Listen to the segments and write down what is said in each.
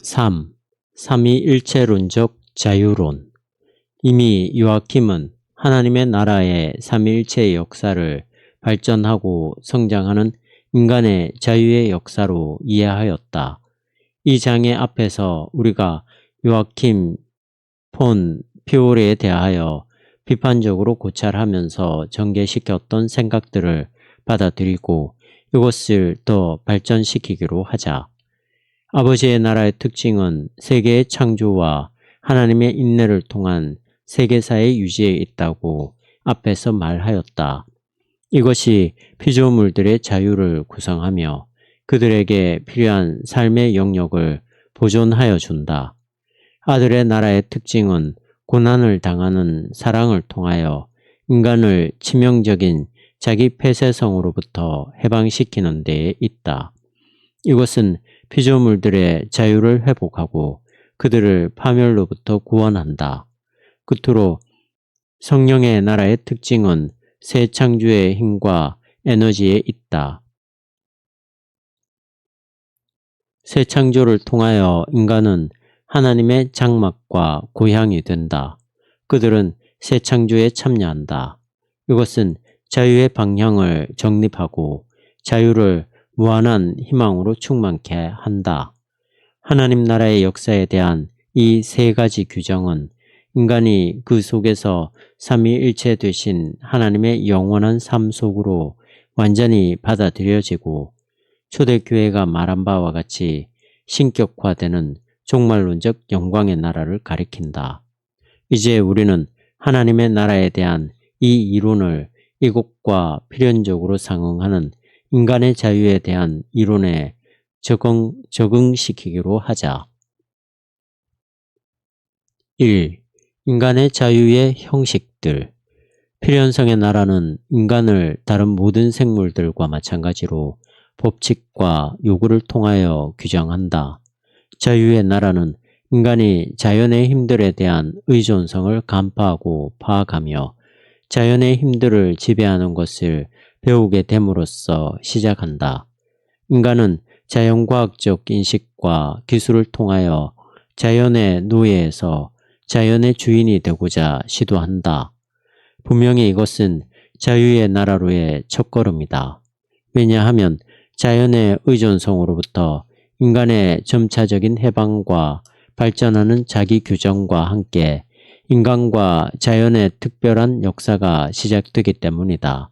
3. 삼위일체론적 자유론. 이미 요아킴은 하나님의 나라의 삼위일체의 역사를 발전하고 성장하는 인간의 자유의 역사로 이해하였다. 이 장의 앞에서 우리가 요아킴 폰 피오레에 대하여 비판적으로 고찰하면서 전개시켰던 생각들을 받아들이고 이것을 더 발전시키기로 하자. 아버지의 나라의 특징은 세계의 창조와 하나님의 인내를 통한 세계사의 유지에 있다고 앞에서 말하였다. 이것이 피조물들의 자유를 구성하며 그들에게 필요한 삶의 영역을 보존하여 준다. 아들의 나라의 특징은 고난을 당하는 사랑을 통하여 인간을 치명적인 자기 폐쇄성으로부터 해방시키는 데에 있다. 이것은 피조물들의 자유를 회복하고 그들을 파멸로부터 구원한다. 끝으로 성령의 나라의 특징은 새 창조의 힘과 에너지에 있다. 새 창조를 통하여 인간은 하나님의 장막과 고향이 된다. 그들은 새 창조에 참여한다. 이것은 자유의 방향을 정립하고 자유를 무한한 희망으로 충만케 한다. 하나님 나라의 역사에 대한 이 세 가지 규정은 인간이 그 속에서 삼위일체 되신 하나님의 영원한 삶 속으로 완전히 받아들여지고 초대교회가 말한 바와 같이 신격화되는 종말론적 영광의 나라를 가리킨다. 이제 우리는 하나님의 나라에 대한 이 이론을 이것과 필연적으로 상응하는 인간의 자유에 대한 이론에 적응시키기로 하자. 1. 인간의 자유의 형식들. 필연성의 나라는 인간을 다른 모든 생물들과 마찬가지로 법칙과 요구를 통하여 규정한다. 자유의 나라는 인간이 자연의 힘들에 대한 의존성을 간파하고 파악하며 자연의 힘들을 지배하는 것을 배우게 됨으로써 시작한다. 인간은 자연과학적 인식과 기술을 통하여 자연의 노예에서 자연의 주인이 되고자 시도한다. 분명히 이것은 자유의 나라로의 첫걸음이다. 왜냐하면 자연의 의존성으로부터 인간의 점차적인 해방과 발전하는 자기 규정과 함께 인간과 자연의 특별한 역사가 시작되기 때문이다.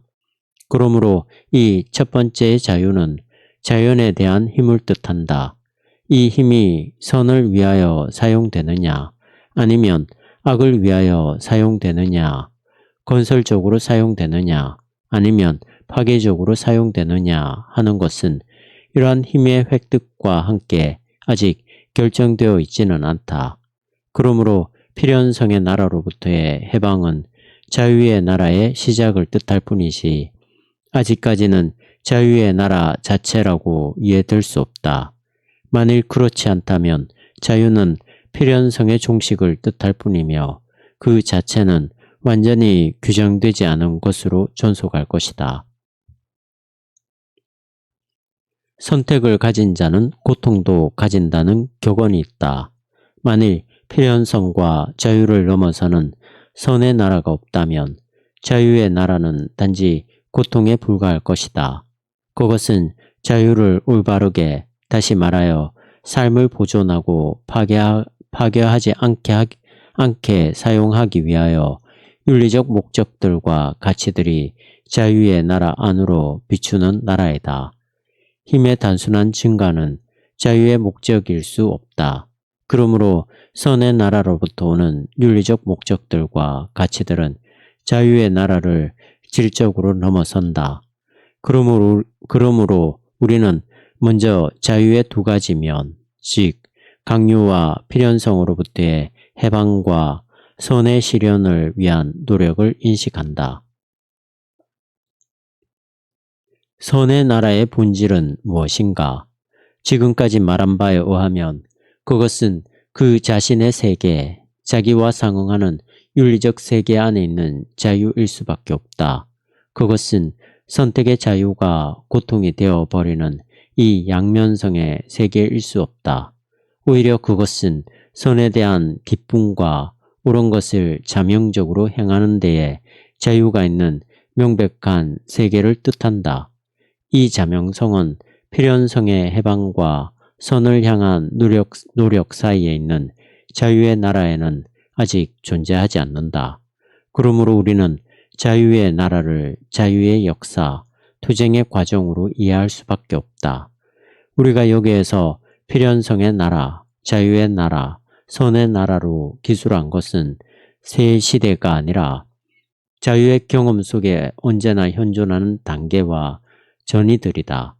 그러므로 이 첫 번째의 자유는 자연에 대한 힘을 뜻한다. 이 힘이 선을 위하여 사용되느냐 아니면 악을 위하여 사용되느냐, 건설적으로 사용되느냐 아니면 파괴적으로 사용되느냐 하는 것은 이러한 힘의 획득과 함께 아직 결정되어 있지는 않다. 그러므로 필연성의 나라로부터의 해방은 자유의 나라의 시작을 뜻할 뿐이지 아직까지는 자유의 나라 자체라고 이해될 수 없다. 만일 그렇지 않다면 자유는 필연성의 종식을 뜻할 뿐이며 그 자체는 완전히 규정되지 않은 것으로 존속할 것이다. 선택을 가진 자는 고통도 가진다는 격언이 있다. 만일 필연성과 자유를 넘어서는 선의 나라가 없다면 자유의 나라는 단지 고통에 불과할 것이다. 그것은 자유를 올바르게, 다시 말하여 삶을 보존하고 파괴하지 않게 사용하기 위하여 윤리적 목적들과 가치들이 자유의 나라 안으로 비추는 나라이다. 힘의 단순한 증가는 자유의 목적일 수 없다. 그러므로 선의 나라로부터 오는 윤리적 목적들과 가치들은 자유의 나라를 질적으로 넘어선다. 그러므로 우리는 먼저 자유의 두 가지 면, 즉 강요와 필연성으로부터의 해방과 선의 실현을 위한 노력을 인식한다. 선의 나라의 본질은 무엇인가? 지금까지 말한 바에 의하면 그것은 그 자신의 세계, 자기와 상응하는 윤리적 세계 안에 있는 자유일 수밖에 없다. 그것은 선택의 자유가 고통이 되어버리는 이 양면성의 세계일 수 없다. 오히려 그것은 선에 대한 기쁨과 옳은 것을 자명적으로 행하는 데에 자유가 있는 명백한 세계를 뜻한다. 이 자명성은 필연성의 해방과 선을 향한 노력 사이에 있는 자유의 나라에는 아직 존재하지 않는다. 그러므로 우리는 자유의 나라를 자유의 역사, 투쟁의 과정으로 이해할 수밖에 없다. 우리가 여기에서 필연성의 나라, 자유의 나라, 선의 나라로 기술한 것은 새 시대가 아니라 자유의 경험 속에 언제나 현존하는 단계와 전이들이다.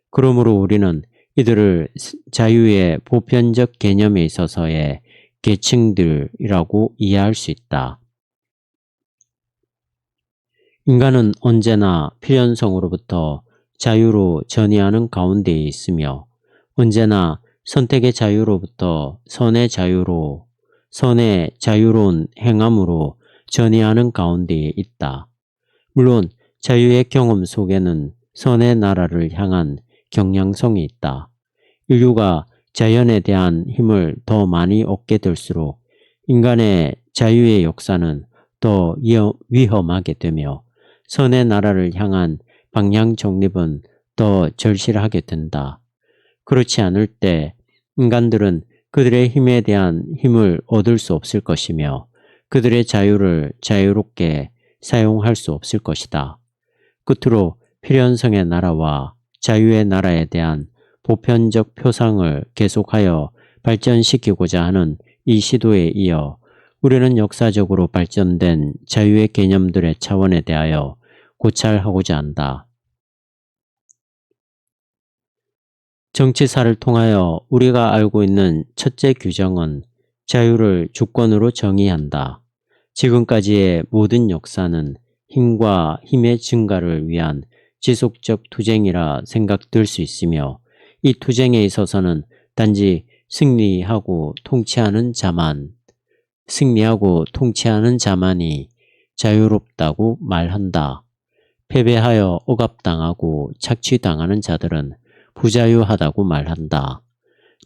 그러므로 우리는 이들을 자유의 보편적 개념에 있어서의 계층들이라고 이해할 수 있다. 인간은 언제나 필연성으로부터 자유로 전이하는 가운데에 있으며 언제나 선택의 자유로부터 선의 자유로운 행함으로 전이하는 가운데에 있다. 물론 자유의 경험 속에는 선의 나라를 향한 경향성이 있다. 인류가 자연에 대한 힘을 더 많이 얻게 될수록 인간의 자유의 역사는 더 위험하게 되며 선의 나라를 향한 방향 정립은 더 절실하게 된다. 그렇지 않을 때 인간들은 그들의 힘에 대한 힘을 얻을 수 없을 것이며 그들의 자유를 자유롭게 사용할 수 없을 것이다. 끝으로 필연성의 나라와 자유의 나라에 대한 보편적 표상을 계속하여 발전시키고자 하는 이 시도에 이어 우리는 역사적으로 발전된 자유의 개념들의 차원에 대하여 고찰하고자 한다. 정치사를 통하여 우리가 알고 있는 첫째 규정은 자유를 주권으로 정의한다. 지금까지의 모든 역사는 힘과 힘의 증가를 위한 지속적 투쟁이라 생각될 수 있으며 이 투쟁에 있어서는 단지 승리하고 통치하는 자만이 자유롭다고 말한다. 패배하여 억압당하고 착취당하는 자들은 부자유하다고 말한다.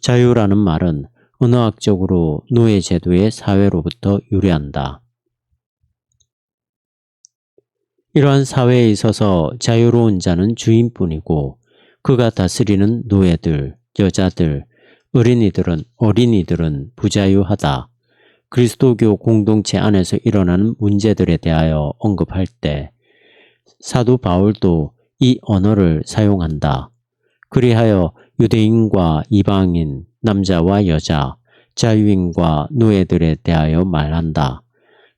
자유라는 말은 언어학적으로 노예제도의 사회로부터 유래한다. 이러한 사회에 있어서 자유로운 자는 주인뿐이고 그가 다스리는 노예들, 여자들, 어린이들은 부자유하다. 그리스도교 공동체 안에서 일어나는 문제들에 대하여 언급할 때 사도 바울도 이 언어를 사용한다. 그리하여 유대인과 이방인, 남자와 여자, 자유인과 노예들에 대하여 말한다.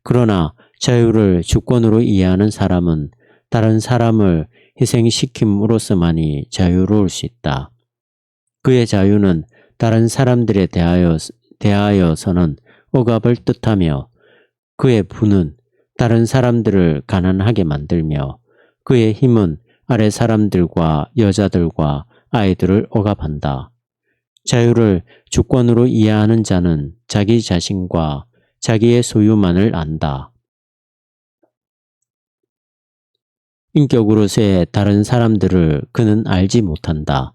그러나 자유를 주권으로 이해하는 사람은 다른 사람을 희생시킴으로써만이 자유로울 수 있다. 그의 자유는 다른 사람들에 대하여서는 억압을 뜻하며 그의 부는 다른 사람들을 가난하게 만들며 그의 힘은 아래 사람들과 여자들과 아이들을 억압한다. 자유를 주권으로 이해하는 자는 자기 자신과 자기의 소유만을 안다. 인격으로서의 다른 사람들을 그는 알지 못한다.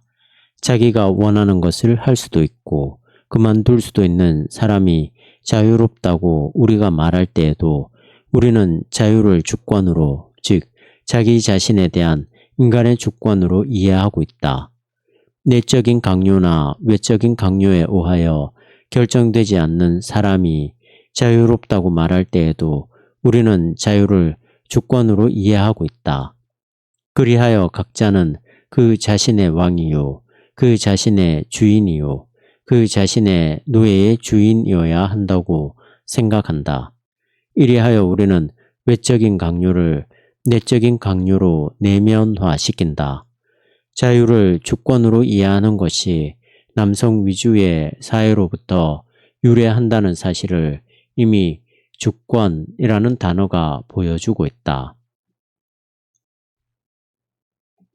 자기가 원하는 것을 할 수도 있고 그만둘 수도 있는 사람이 자유롭다고 우리가 말할 때에도 우리는 자유를 주권으로, 즉 자기 자신에 대한 인간의 주권으로 이해하고 있다. 내적인 강요나 외적인 강요에 의하여 결정되지 않는 사람이 자유롭다고 말할 때에도 우리는 자유를 주권으로 이해하고 있다. 그리하여 각자는 그 자신의 왕이요, 그 자신의 주인이요, 그 자신의 노예의 주인이어야 한다고 생각한다. 이리하여 우리는 외적인 강요를 내적인 강요로 내면화시킨다. 자유를 주권으로 이해하는 것이 남성 위주의 사회로부터 유래한다는 사실을 이미 주권이라는 단어가 보여주고 있다.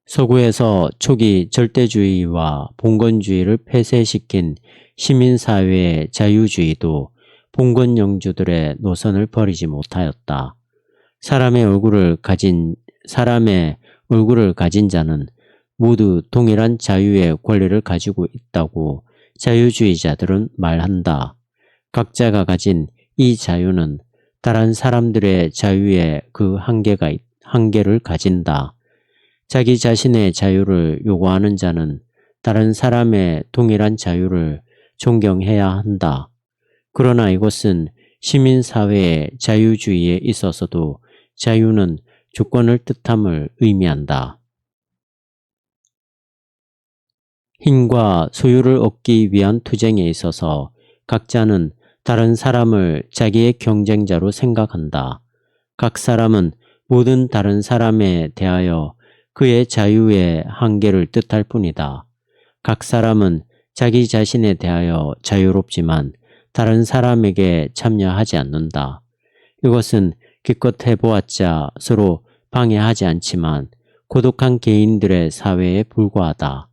서구에서 초기 절대주의와 봉건주의를 폐쇄시킨 시민사회의 자유주의도 봉건영주들의 노선을 버리지 못하였다. 사람의 얼굴을 가진 자는 모두 동일한 자유의 권리를 가지고 있다고 자유주의자들은 말한다. 각자가 가진 이 자유는 다른 사람들의 자유에 그 한계를 가진다. 자기 자신의 자유를 요구하는 자는 다른 사람의 동일한 자유를 존경해야 한다. 그러나 이것은 시민사회의 자유주의에 있어서도 자유는 주권을 뜻함을 의미한다. 힘과 소유를 얻기 위한 투쟁에 있어서 각자는 다른 사람을 자기의 경쟁자로 생각한다. 각 사람은 모든 다른 사람에 대하여 그의 자유의 한계를 뜻할 뿐이다. 각 사람은 자기 자신에 대하여 자유롭지만 다른 사람에게 참여하지 않는다. 이것은 기껏 해보았자 서로 방해하지 않지만 고독한 개인들의 사회에 불과하다.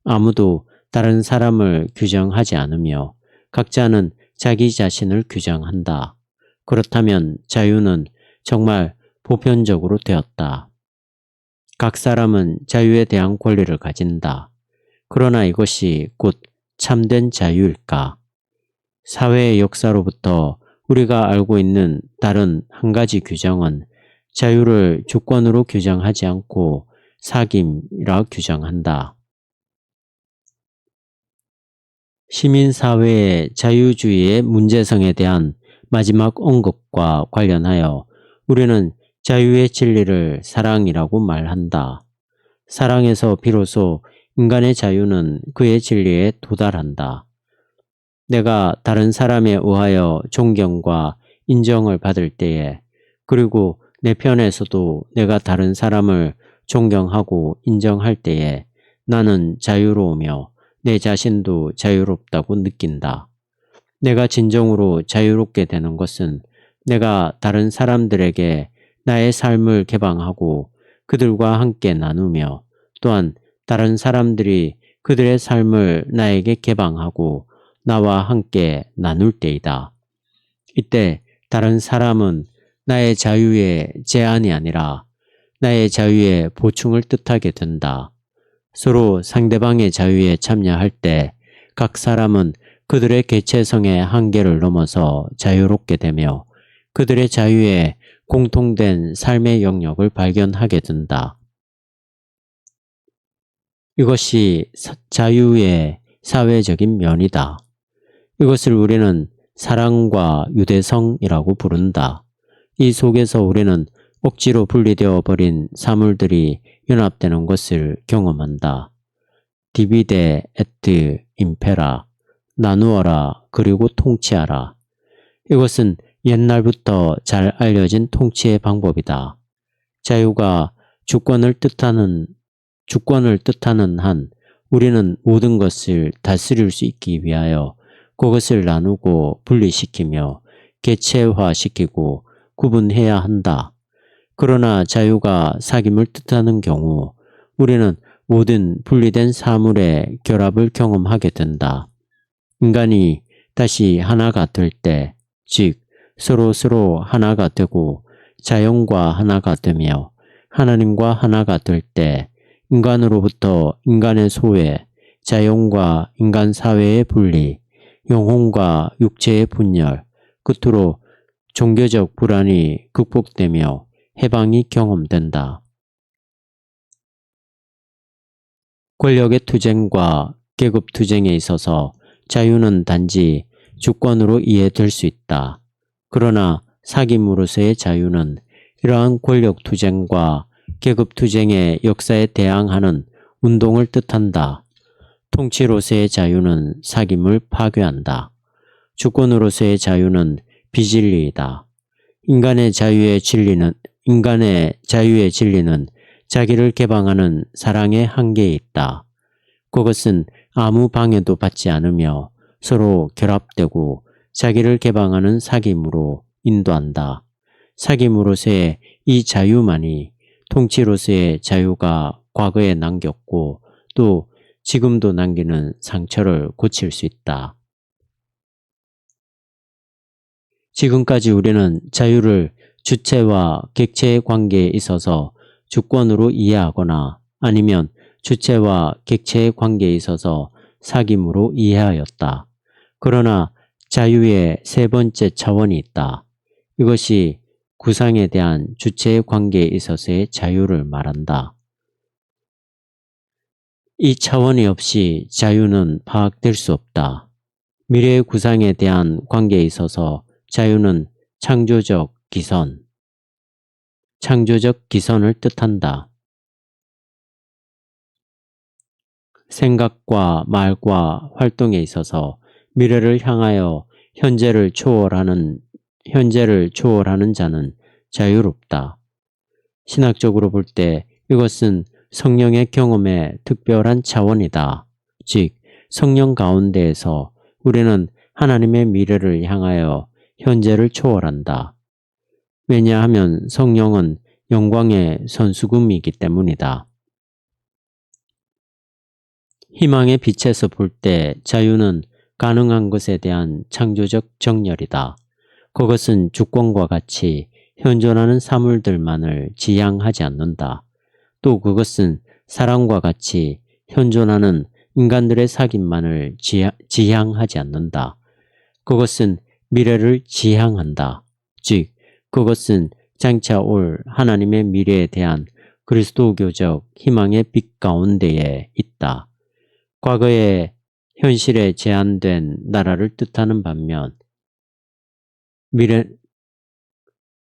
아무도 다른 사람을 규정하지 않으며 각자는 자기 자신을 규정한다. 그렇다면 자유는 정말 보편적으로 되었다. 각 사람은 자유에 대한 권리를 가진다. 그러나 이것이 곧 참된 자유일까? 사회의 역사로부터 우리가 알고 있는 다른 한 가지 규정은 자유를 주권으로 규정하지 않고 사귐이라 규정한다. 시민사회의 자유주의의 문제성에 대한 마지막 언급과 관련하여 우리는 자유의 진리를 사랑이라고 말한다. 사랑에서 비로소 인간의 자유는 그의 진리에 도달한다. 내가 다른 사람에 의하여 존경과 인정을 받을 때에, 그리고 내 편에서도 내가 다른 사람을 존경하고 인정할 때에 나는 자유로우며 내 자신도 자유롭다고 느낀다. 내가 진정으로 자유롭게 되는 것은 내가 다른 사람들에게 나의 삶을 개방하고 그들과 함께 나누며 또한 다른 사람들이 그들의 삶을 나에게 개방하고 나와 함께 나눌 때이다. 이때 다른 사람은 나의 자유의 제한이 아니라 나의 자유의 보충을 뜻하게 된다. 서로 상대방의 자유에 참여할 때 각 사람은 그들의 개체성의 한계를 넘어서 자유롭게 되며 그들의 자유에 공통된 삶의 영역을 발견하게 된다. 이것이 자유의 사회적인 면이다. 이것을 우리는 사랑과 유대성이라고 부른다. 이 속에서 우리는 억지로 분리되어 버린 사물들이 연합되는 것을 경험한다. 디비데 에트 임페라, 나누어라 그리고 통치하라. 이것은 옛날부터 잘 알려진 통치의 방법이다. 자유가 주권을 뜻하는 한 우리는 모든 것을 다스릴 수 있기 위하여 그것을 나누고 분리시키며 개체화시키고 구분해야 한다. 그러나 자유가 사귐을 뜻하는 경우 우리는 모든 분리된 사물의 결합을 경험하게 된다. 인간이 다시 하나가 될 때, 즉 서로 하나가 되고 자연과 하나가 되며 하나님과 하나가 될 때 인간으로부터 인간의 소외, 자연과 인간 사회의 분리, 영혼과 육체의 분열, 끝으로 종교적 불안이 극복되며 해방이 경험된다. 권력의 투쟁과 계급 투쟁에 있어서 자유는 단지 주권으로 이해될 수 있다. 그러나 사귐으로서의 자유는 이러한 권력 투쟁과 계급 투쟁의 역사에 대항하는 운동을 뜻한다. 통치로서의 자유는 사귐을 파괴한다. 주권으로서의 자유는 비진리이다. 인간의 자유의 진리는 자기를 개방하는 사랑의 한계에 있다. 그것은 아무 방해도 받지 않으며 서로 결합되고 자기를 개방하는 사귐으로 인도한다. 사귐으로서의 이 자유만이 통치로서의 자유가 과거에 남겼고 또 지금도 남기는 상처를 고칠 수 있다. 지금까지 우리는 자유를 주체와 객체의 관계에 있어서 주권으로 이해하거나 아니면 주체와 객체의 관계에 있어서 사귐으로 이해하였다. 그러나 자유의 세 번째 차원이 있다. 이것이 구상에 대한 주체의 관계에 있어서의 자유를 말한다. 이 차원이 없이 자유는 파악될 수 없다. 미래의 구상에 대한 관계에 있어서 자유는 창조적 기선을 뜻한다. 생각과 말과 활동에 있어서 미래를 향하여 현재를 초월하는 자는 자유롭다. 신학적으로 볼 때 이것은 성령의 경험의 특별한 차원이다. 즉, 성령 가운데에서 우리는 하나님의 미래를 향하여 현재를 초월한다. 왜냐하면 성령은 영광의 선수금이기 때문이다. 희망의 빛에서 볼 때 자유는 가능한 것에 대한 창조적 정열이다. 그것은 주권과 같이 현존하는 사물들만을 지향하지 않는다. 또 그것은 사랑과 같이 현존하는 인간들의 사귐만을 지향하지 않는다. 그것은 미래를 지향한다. 즉, 그것은 장차 올 하나님의 미래에 대한 그리스도교적 희망의 빛 가운데에 있다. 과거의 현실에 제한된 나라를 뜻하는 반면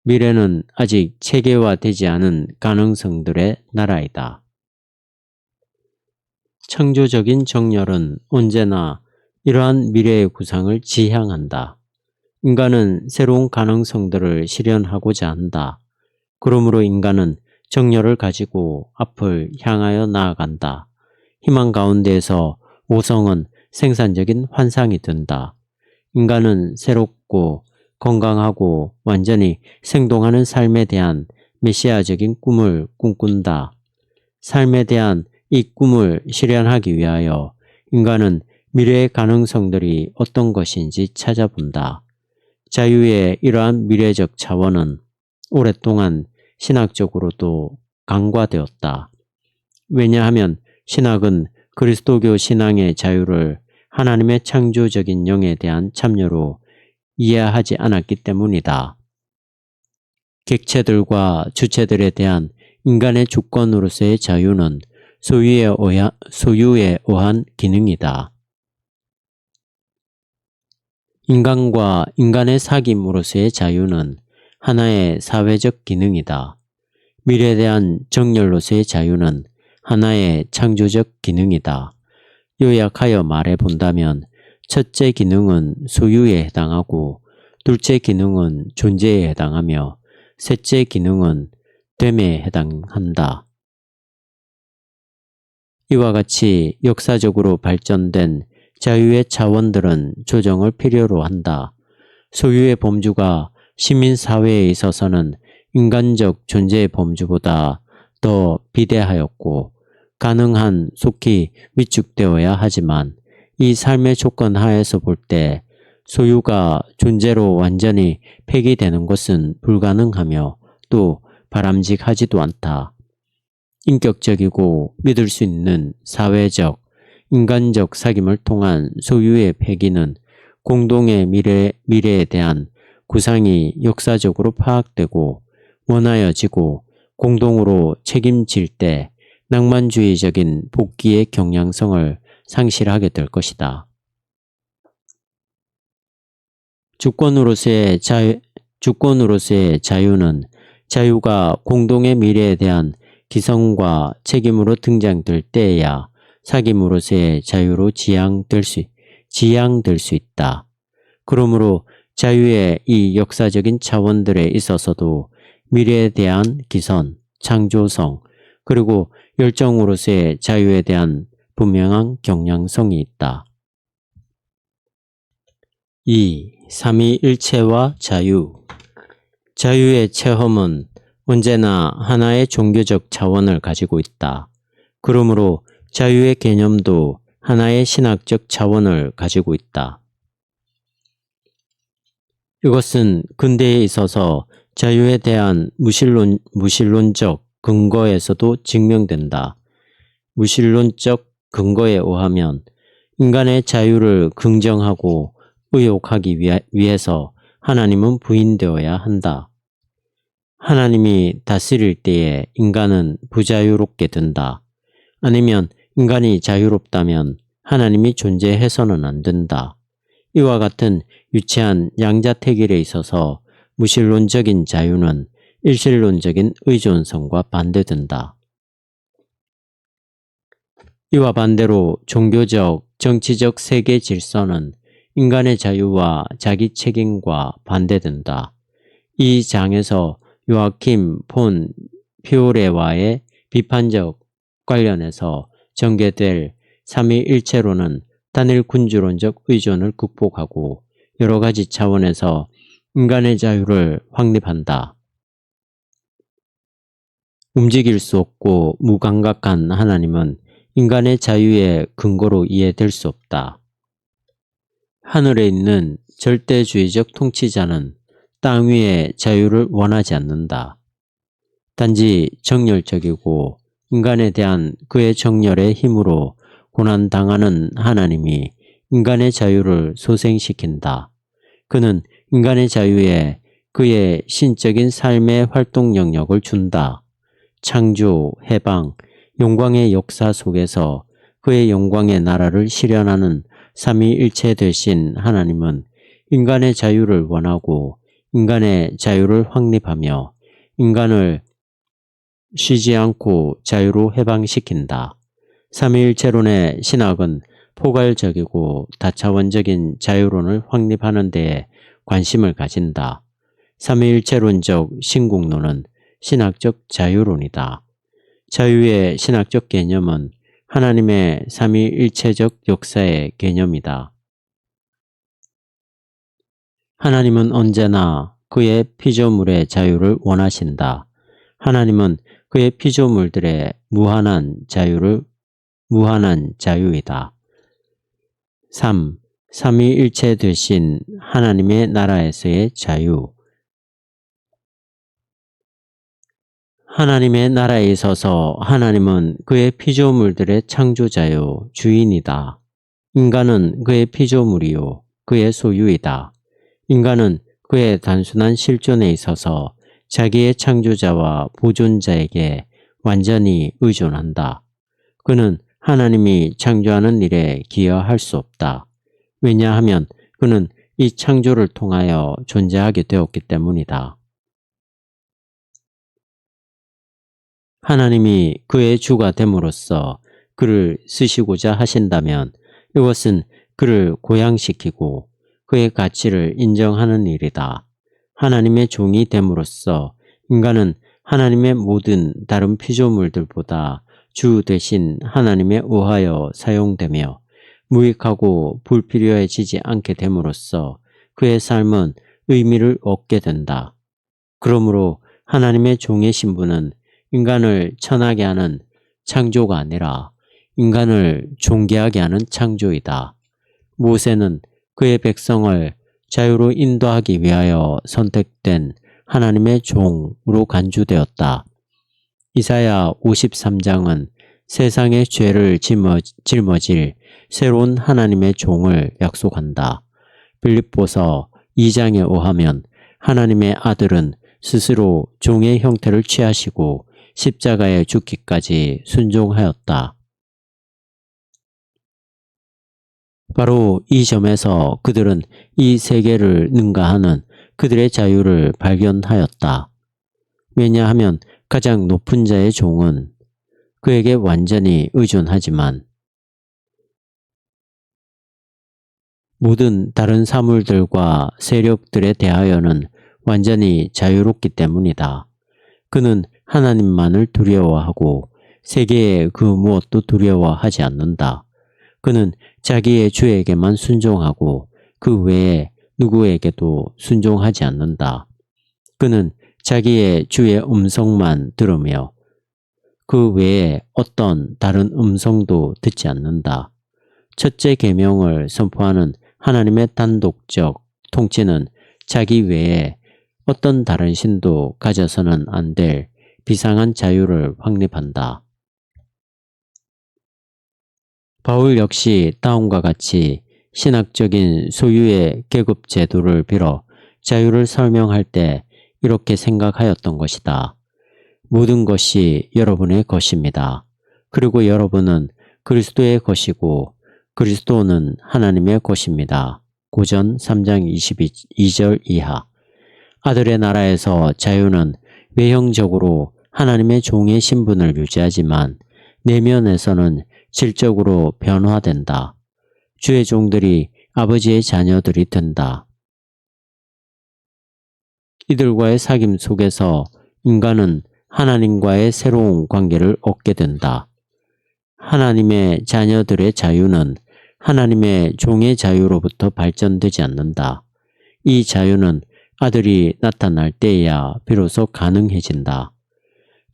미래는 아직 체계화되지 않은 가능성들의 나라이다. 창조적인 정열은 언제나 이러한 미래의 구상을 지향한다. 인간은 새로운 가능성들을 실현하고자 한다. 그러므로 인간은 정열을 가지고 앞을 향하여 나아간다. 희망 가운데에서 오성은 생산적인 환상이 된다. 인간은 새롭고 건강하고 완전히 생동하는 삶에 대한 메시아적인 꿈을 꿈꾼다. 삶에 대한 이 꿈을 실현하기 위하여 인간은 미래의 가능성들이 어떤 것인지 찾아본다. 자유의 이러한 미래적 차원은 오랫동안 신학적으로도 간과되었다. 왜냐하면 신학은 그리스도교 신앙의 자유를 하나님의 창조적인 영에 대한 참여로 이해하지 않았기 때문이다. 객체들과 주체들에 대한 인간의 주권으로서의 자유는 소유에 의한 기능이다. 인간과 인간의 사귐으로서의 자유는 하나의 사회적 기능이다. 미래에 대한 정열로서의 자유는 하나의 창조적 기능이다. 요약하여 말해본다면 첫째 기능은 소유에 해당하고 둘째 기능은 존재에 해당하며 셋째 기능은 됨에 해당한다. 이와 같이 역사적으로 발전된 자유의 차원들은 조정을 필요로 한다. 소유의 범주가 시민사회에 있어서는 인간적 존재의 범주보다 더 비대하였고 가능한 속히 위축되어야 하지만 이 삶의 조건 하에서 볼 때 소유가 존재로 완전히 폐기되는 것은 불가능하며 또 바람직하지도 않다. 인격적이고 믿을 수 있는 사회적, 인간적 사귐을 통한 소유의 폐기는 공동의 미래에 대한 구상이 역사적으로 파악되고 원하여지고 공동으로 책임질 때 낭만주의적인 복귀의 경향성을 상실하게 될 것이다. 주권으로서의 자유는 자유가 공동의 미래에 대한 기성과 책임으로 등장될 때에야 사귐으로서의 자유로 지향될 수 있다. 그러므로 자유의 이 역사적인 차원들에 있어서도 미래에 대한 기선, 창조성, 그리고 열정으로서의 자유에 대한 분명한 경향성이 있다. 2. 삼위일체와 자유. 자유의 체험은 언제나 하나의 종교적 차원을 가지고 있다. 그러므로 자유의 개념도 하나의 신학적 차원을 가지고 있다. 이것은 근대에 있어서 자유에 대한 무신론적 근거에서도 증명된다. 무신론적 근거에 의하면 인간의 자유를 긍정하고 의욕하기 위해서 하나님은 부인되어야 한다. 하나님이 다스릴 때에 인간은 부자유롭게 된다. 아니면 인간이 자유롭다면 하나님이 존재해서는 안 된다. 이와 같은 유치한 양자택일에 있어서 무신론적인 자유는 일신론적인 의존성과 반대된다. 이와 반대로 종교적, 정치적 세계 질서는 인간의 자유와 자기 책임과 반대된다. 이 장에서 요아킴 폰 피오레와의 비판적 관련해서 전개될 삼위일체론은 단일 군주론적 의존을 극복하고 여러 가지 차원에서 인간의 자유를 확립한다. 움직일 수 없고 무감각한 하나님은 인간의 자유의 근거로 이해될 수 없다. 하늘에 있는 절대주의적 통치자는 땅 위의 자유를 원하지 않는다. 단지 정열적이고 인간에 대한 그의 정열의 힘으로 고난당하는 하나님이 인간의 자유를 소생시킨다. 그는 인간의 자유에 그의 신적인 삶의 활동 영역을 준다. 창조, 해방, 영광의 역사 속에서 그의 영광의 나라를 실현하는 삼위일체 되신 하나님은 인간의 자유를 원하고 인간의 자유를 확립하며 인간을 쉬지 않고 자유로 해방시킨다. 삼위일체론의 신학은 포괄적이고 다차원적인 자유론을 확립하는 데에 관심을 가진다. 삼위일체론적 신국론은 신학적 자유론이다. 자유의 신학적 개념은 하나님의 삼위일체적 역사의 개념이다. 하나님은 언제나 그의 피조물의 자유를 원하신다. 하나님은 그의 피조물들의 무한한 자유이다. 3. 삼위일체 되신 하나님의 나라에서의 자유. 하나님의 나라에 있어서 하나님은 그의 피조물들의 창조자요 주인이다. 인간은 그의 피조물이요 그의 소유이다. 인간은 그의 단순한 실존에 있어서 자기의 창조자와 보존자에게 완전히 의존한다. 그는 하나님이 창조하는 일에 기여할 수 없다. 왜냐하면 그는 이 창조를 통하여 존재하게 되었기 때문이다. 하나님이 그의 주가 됨으로써 그를 쓰시고자 하신다면 이것은 그를 고양시키고 그의 가치를 인정하는 일이다. 하나님의 종이 됨으로써 인간은 하나님의 모든 다른 피조물들보다 주 대신 하나님에 의하여 사용되며 무익하고 불필요해지지 않게 됨으로써 그의 삶은 의미를 얻게 된다. 그러므로 하나님의 종의 신분은 인간을 천하게 하는 창조가 아니라 인간을 존귀하게 하는 창조이다. 모세는 그의 백성을 자유로 인도하기 위하여 선택된 하나님의 종으로 간주되었다. 이사야 53장은 세상의 죄를 짊어질 새로운 하나님의 종을 약속한다. 빌립보서 2장에 의하면 하나님의 아들은 스스로 종의 형태를 취하시고 십자가에 죽기까지 순종하였다. 바로 이 점에서 그들은 이 세계를 능가하는 그들의 자유를 발견하였다. 왜냐하면 가장 높은 자의 종은 그에게 완전히 의존하지만 모든 다른 사물들과 세력들에 대하여는 완전히 자유롭기 때문이다. 그는 하나님만을 두려워하고 세계의 그 무엇도 두려워하지 않는다. 그는 자기의 주에게만 순종하고 그 외에 누구에게도 순종하지 않는다. 그는 자기의 주의 음성만 들으며 그 외에 어떤 다른 음성도 듣지 않는다. 첫째 계명을 선포하는 하나님의 단독적 통치는 자기 외에 어떤 다른 신도 가져서는 안 될 비상한 자유를 확립한다. 바울 역시 다음과 같이 신학적인 소유의 계급 제도를 빌어 자유를 설명할 때 이렇게 생각하였던 것이다. 모든 것이 여러분의 것입니다. 그리고 여러분은 그리스도의 것이고 그리스도는 하나님의 것입니다. 고전 3장 22절 이하. 아들의 나라에서 자유는 외형적으로 하나님의 종의 신분을 유지하지만 내면에서는 질적으로 변화된다. 주의 종들이 아버지의 자녀들이 된다. 이들과의 사귐 속에서 인간은 하나님과의 새로운 관계를 얻게 된다. 하나님의 자녀들의 자유는 하나님의 종의 자유로부터 발전되지 않는다. 이 자유는 아들이 나타날 때에야 비로소 가능해진다.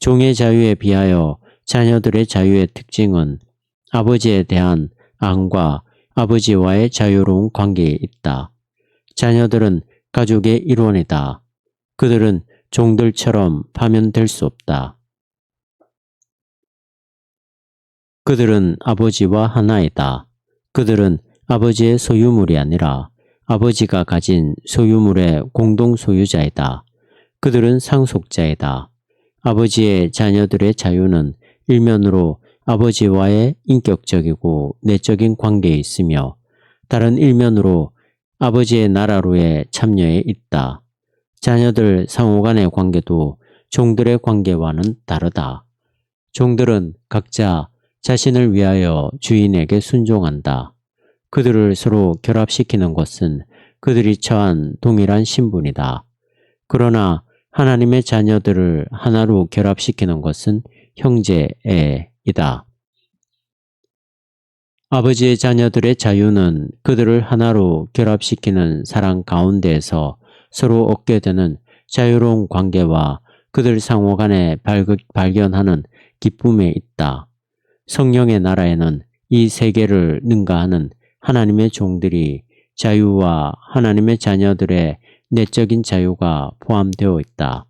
종의 자유에 비하여 자녀들의 자유의 특징은 아버지에 대한 앙과 아버지와의 자유로운 관계에 있다. 자녀들은 가족의 일원이다. 그들은 종들처럼 파면될 수 없다. 그들은 아버지와 하나이다. 그들은 아버지의 소유물이 아니라 아버지가 가진 소유물의 공동 소유자이다. 그들은 상속자이다. 아버지의 자녀들의 자유는 일면으로 아버지와의 인격적이고 내적인 관계에 있으며 다른 일면으로 아버지의 나라로의 참여에 있다. 자녀들 상호 간의 관계도 종들의 관계와는 다르다. 종들은 각자 자신을 위하여 주인에게 순종한다. 그들을 서로 결합시키는 것은 그들이 처한 동일한 신분이다. 그러나 하나님의 자녀들을 하나로 결합시키는 것은 형제애이다. 아버지의 자녀들의 자유는 그들을 하나로 결합시키는 사랑 가운데에서 서로 얻게 되는 자유로운 관계와 그들 상호 간에 발견하는 기쁨에 있다. 성령의 나라에는 이 세계를 능가하는 하나님의 종들이 자유와 하나님의 자녀들의 내적인 자유가 포함되어 있다.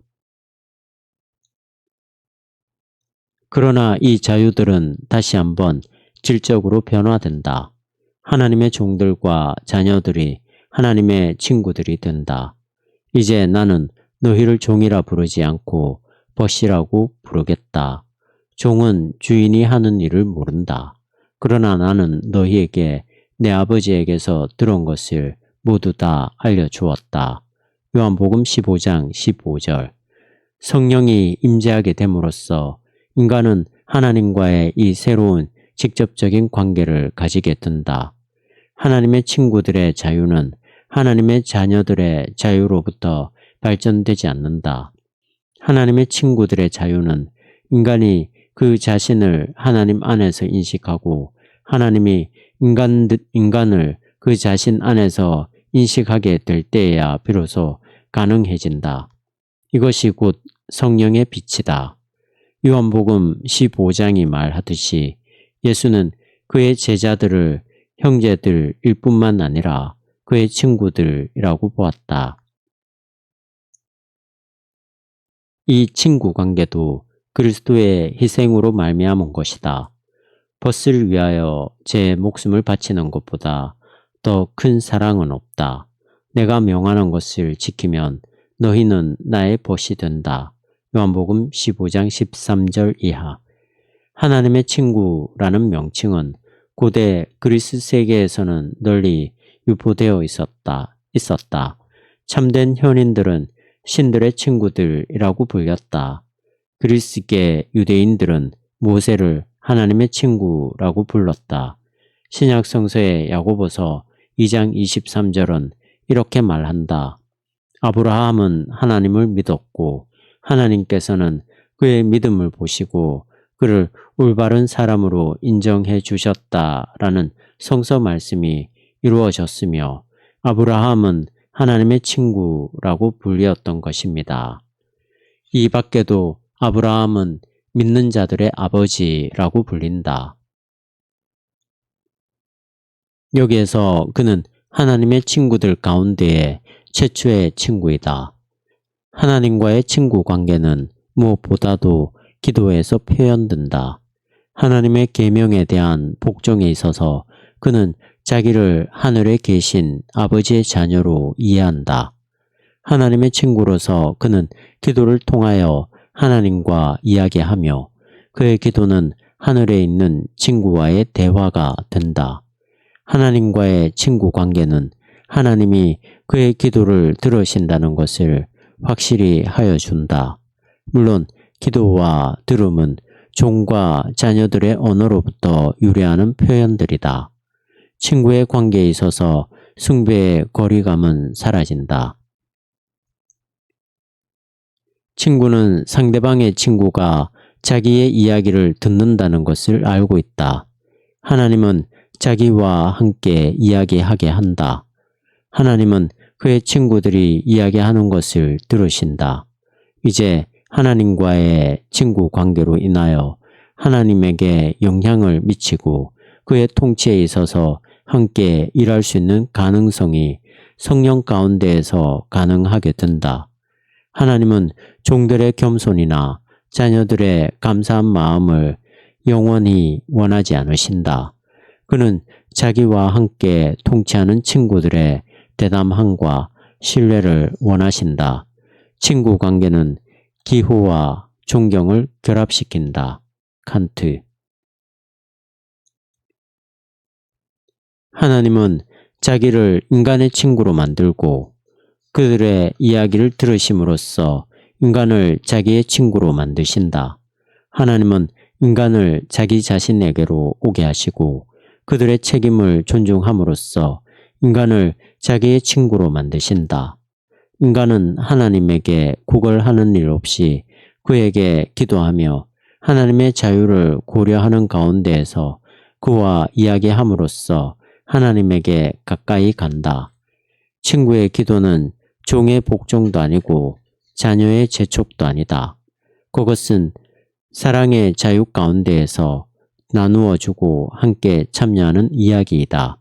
그러나 이 자유들은 다시 한번 질적으로 변화된다. 하나님의 종들과 자녀들이 하나님의 친구들이 된다. 이제 나는 너희를 종이라 부르지 않고 벗이라고 부르겠다. 종은 주인이 하는 일을 모른다. 그러나 나는 너희에게 내 아버지에게서 들은 것을 모두 다 알려주었다. 요한복음 15장 15절. 성령이 임재하게 됨으로써 인간은 하나님과의 이 새로운 직접적인 관계를 가지게 된다. 하나님의 친구들의 자유는 하나님의 자녀들의 자유로부터 발전되지 않는다. 하나님의 친구들의 자유는 인간이 그 자신을 하나님 안에서 인식하고 하나님이 인간을 그 자신 안에서 인식하게 될 때에야 비로소 가능해진다. 이것이 곧 성령의 빛이다. 요한복음 15장이 말하듯이 예수는 그의 제자들을 형제들일 뿐만 아니라 그의 친구들이라고 보았다. 이 친구 관계도 그리스도의 희생으로 말미암은 것이다. 벗을 위하여 제 목숨을 바치는 것보다 더 큰 사랑은 없다. 내가 명하는 것을 지키면 너희는 나의 벗이 된다. 요한복음 15장 13절 이하. 하나님의 친구라는 명칭은 고대 그리스 세계에서는 널리 유포되어 있었다. 참된 현인들은 신들의 친구들이라고 불렸다. 그리스계 유대인들은 모세를 하나님의 친구라고 불렀다. 신약 성서의 야고보서 2장 23절은 이렇게 말한다. 아브라함은 하나님을 믿었고 하나님께서는 그의 믿음을 보시고 그를 올바른 사람으로 인정해 주셨다라는 성서 말씀이 이루어졌으며 아브라함은 하나님의 친구라고 불리었던 것입니다. 이 밖에도 아브라함은 믿는 자들의 아버지라고 불린다. 여기에서 그는 하나님의 친구들 가운데의 최초의 친구이다. 하나님과의 친구 관계는 무엇보다도 기도에서 표현된다. 하나님의 계명에 대한 복종에 있어서 그는 자기를 하늘에 계신 아버지의 자녀로 이해한다. 하나님의 친구로서 그는 기도를 통하여 하나님과 이야기하며 그의 기도는 하늘에 있는 친구와의 대화가 된다. 하나님과의 친구 관계는 하나님이 그의 기도를 들으신다는 것을 확실히 하여 준다. 물론 기도와 들음은 종과 자녀들의 언어로부터 유래하는 표현들이다. 친구의 관계에 있어서 숭배의 거리감은 사라진다. 친구는 상대방의 친구가 자기의 이야기를 듣는다는 것을 알고 있다. 하나님은 자기와 함께 이야기하게 한다. 하나님은 그의 친구들이 이야기하는 것을 들으신다. 이제 하나님과의 친구 관계로 인하여 하나님에게 영향을 미치고 그의 통치에 있어서 함께 일할 수 있는 가능성이 성령 가운데에서 가능하게 된다. 하나님은 종들의 겸손이나 자녀들의 감사한 마음을 영원히 원하지 않으신다. 그는 자기와 함께 통치하는 친구들의 대담함과 신뢰를 원하신다. 친구 관계는 기호와 존경을 결합시킨다. 칸트. 하나님은 자기를 인간의 친구로 만들고 그들의 이야기를 들으심으로써 인간을 자기의 친구로 만드신다. 하나님은 인간을 자기 자신에게로 오게 하시고 그들의 책임을 존중함으로써 인간을 자기의 친구로 만드신다. 인간은 하나님에게 구걸하는 일 없이 그에게 기도하며 하나님의 자유를 고려하는 가운데에서 그와 이야기함으로써 하나님에게 가까이 간다. 친구의 기도는 종의 복종도 아니고 자녀의 재촉도 아니다. 그것은 사랑의 자유 가운데에서 나누어주고 함께 참여하는 이야기이다.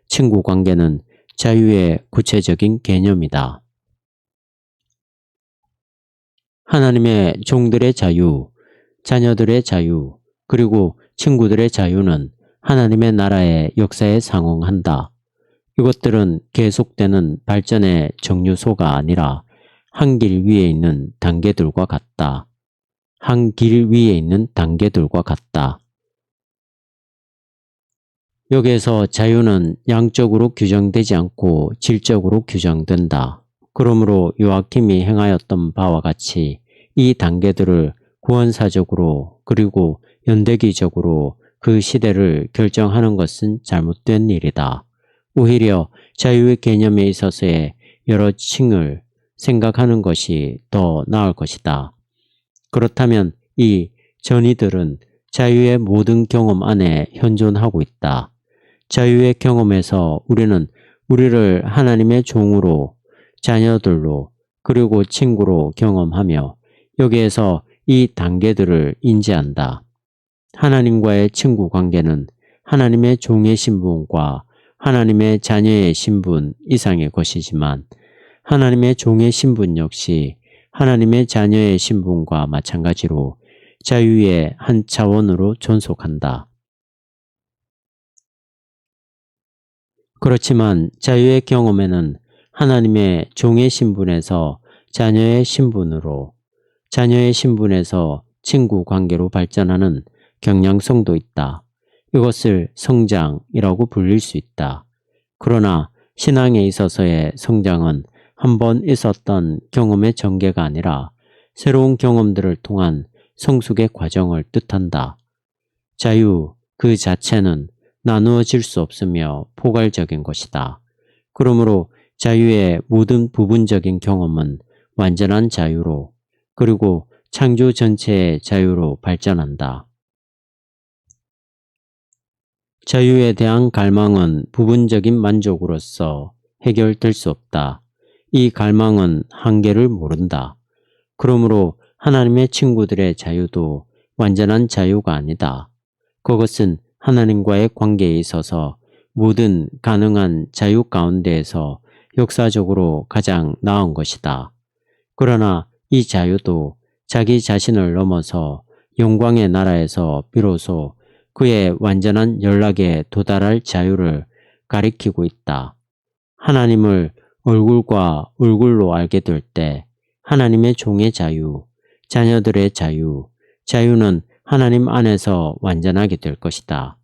친구 관계는 자유의 구체적인 개념이다. 하나님의 종들의 자유, 자녀들의 자유, 그리고 친구들의 자유는 하나님의 나라의 역사에 상응한다. 이것들은 계속되는 발전의 정류소가 아니라 한 길 위에 있는 단계들과 같다. 한 길 위에 있는 단계들과 같다. 여기에서 자유는 양적으로 규정되지 않고 질적으로 규정된다. 그러므로 요아킴이 행하였던 바와 같이 이 단계들을 구원사적으로 그리고 연대기적으로 그 시대를 결정하는 것은 잘못된 일이다. 오히려 자유의 개념에 있어서의 여러 층을 생각하는 것이 더 나을 것이다. 그렇다면 이 전이들은 자유의 모든 경험 안에 현존하고 있다. 자유의 경험에서 우리는 우리를 하나님의 종으로, 자녀들로, 그리고 친구로 경험하며 여기에서 이 단계들을 인지한다. 하나님과의 친구 관계는 하나님의 종의 신분과 하나님의 자녀의 신분 이상의 것이지만 하나님의 종의 신분 역시 하나님의 자녀의 신분과 마찬가지로 자유의 한 차원으로 존속한다. 그렇지만 자유의 경험에는 하나님의 종의 신분에서 자녀의 신분으로, 자녀의 신분에서 친구 관계로 발전하는 경향성도 있다. 이것을 성장이라고 불릴 수 있다. 그러나 신앙에 있어서의 성장은 한 번 있었던 경험의 전개가 아니라 새로운 경험들을 통한 성숙의 과정을 뜻한다. 자유 그 자체는 나누어질 수 없으며 포괄적인 것이다. 그러므로 자유의 모든 부분적인 경험은 완전한 자유로 그리고 창조 전체의 자유로 발전한다. 자유에 대한 갈망은 부분적인 만족으로서 해결될 수 없다. 이 갈망은 한계를 모른다. 그러므로 하나님의 친구들의 자유도 완전한 자유가 아니다. 그것은 하나님과의 관계에 있어서 모든 가능한 자유 가운데에서 역사적으로 가장 나은 것이다. 그러나 이 자유도 자기 자신을 넘어서 영광의 나라에서 비로소 그의 완전한 연락에 도달할 자유를 가리키고 있다. 하나님을 얼굴과 얼굴로 알게 될 때 하나님의 종의 자유, 자녀들의 자유, 자유는 하나님 안에서 완전하게 될 것이다.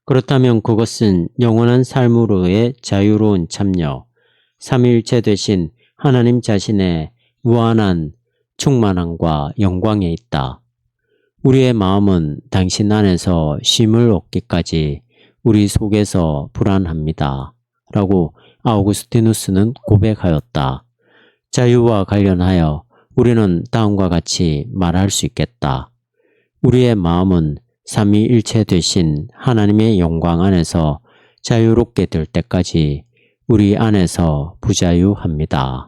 그렇다면 그것은 영원한 삶으로의 자유로운 참여, 삼위일체 되신 하나님 자신의 무한한 충만함과 영광에 있다. 우리의 마음은 당신 안에서 쉼을 얻기까지 우리 속에서 불안합니다. 라고 아우구스티누스는 고백하였다. 자유와 관련하여 우리는 다음과 같이 말할 수 있겠다. 우리의 마음은 삼위일체 되신 하나님의 영광 안에서 자유롭게 될 때까지 우리 안에서 부자유합니다.